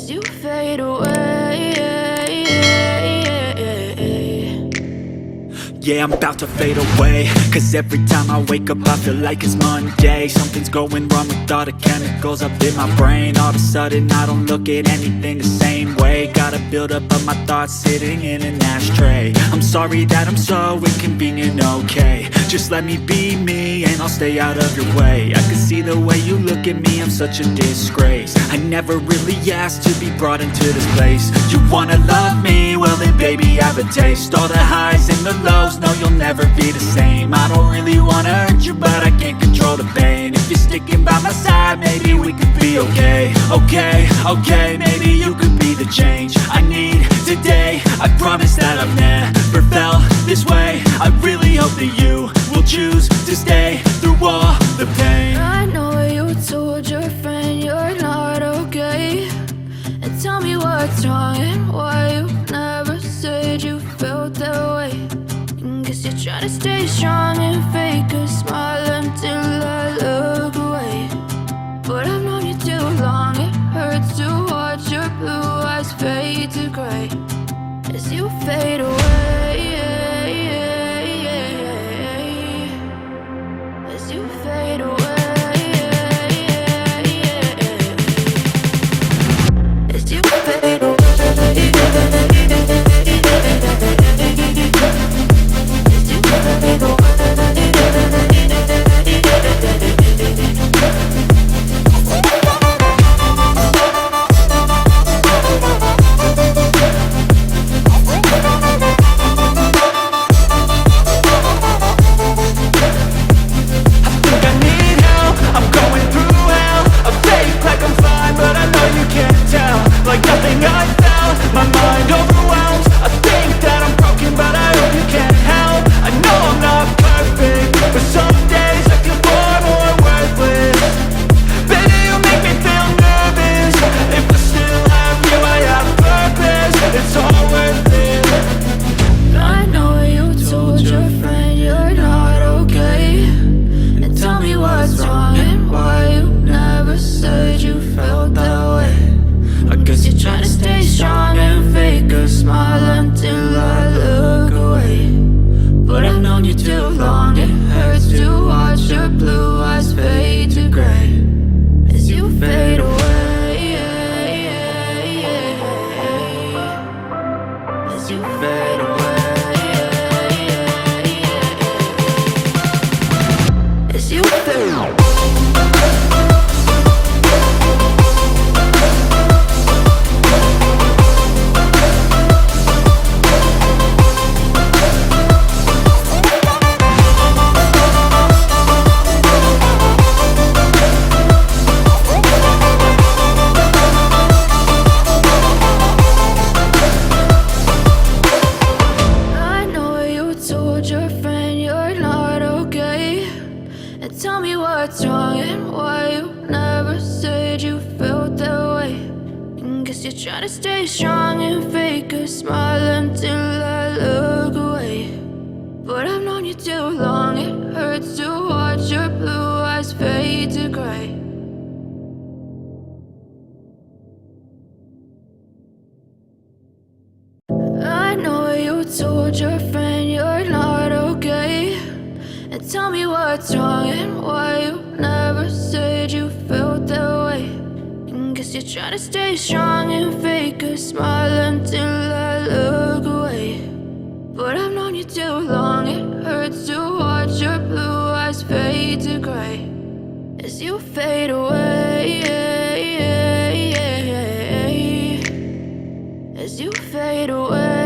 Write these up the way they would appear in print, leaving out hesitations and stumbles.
as you fade away. Yeah, I'm about to fade away, cause every time I wake up I feel like it's Monday. Something's going wrong with all the chemicals up in my brain. All of a sudden I don't look at anything the same way. Got a buildup of my thoughts sitting in an ashtray. I'm sorry that I'm so inconvenient, okay. Just let me be me and I'll stay out of your way. I can see the way you look at me, I'm such a disgrace. I never really asked to be brought into this place. You wanna love me? Well then baby I have a taste. All the highs and the lows, no you'll never be the same. I don't really wanna hurt you but I can't control the pain. If you're sticking by my side maybe we could be okay. Okay, maybe you could be the change I need today. I promise that I've never felt this way. I really hope that you will choose to stay through all the pain. I know you told your friend you're not okay, and tell me what's wrong and why you never said you felt that way. Guess you're trying to stay strong and fake a smile until I look away. But I've known you too long, it hurts to watch your blue eyes fade to gray as you fade away. As you fade away. As you fade away.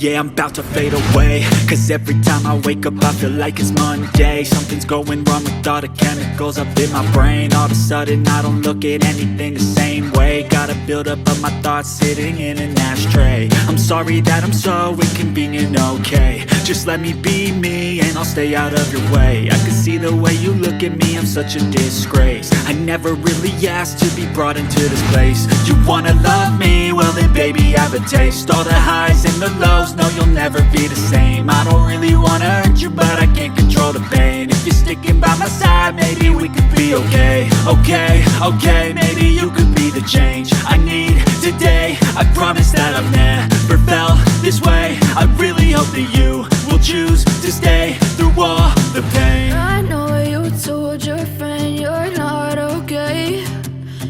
Yeah, I'm about to fade away, cause every time I wake up I feel like it's Monday. Something's going wrong with all the chemicals up in my brain. All of a sudden I don't look at anything the same way. Got a buildup of my thoughts sitting in an ashtray. I'm sorry that I'm so inconvenient, okay. Just let me be me and I'll stay out of your way. I can see the way you look at me, I'm such a disgrace. I never really asked to be brought into this place. You wanna love me? Well then baby I have a taste. All the highs and the lows, no you'll never be the same. I don't really wanna hurt you but I can't control the pain. If you're sticking by my side maybe we could be okay. okay, okay, maybe you could be the change I need today. I promise that I've never felt this way. I really hope that you will choose to stay through all the pain. I know you told your friend you're not okay,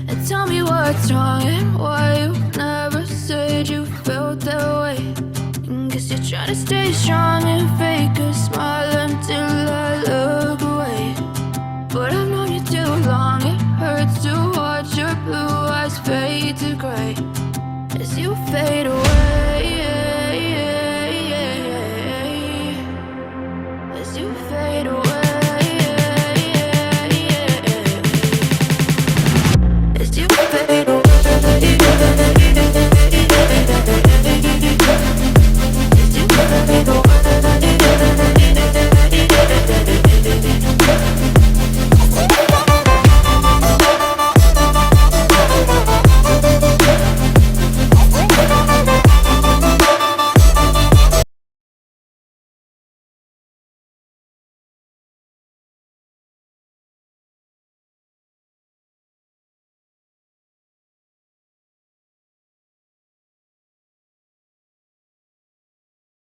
and tell me what's wrong and why you never said you felt that way. Guess you're trying to stay strong and fake a smile until I look away. But I've known you too long, it hurts to watch your blue eyes fade to gray as you fade away, as you fade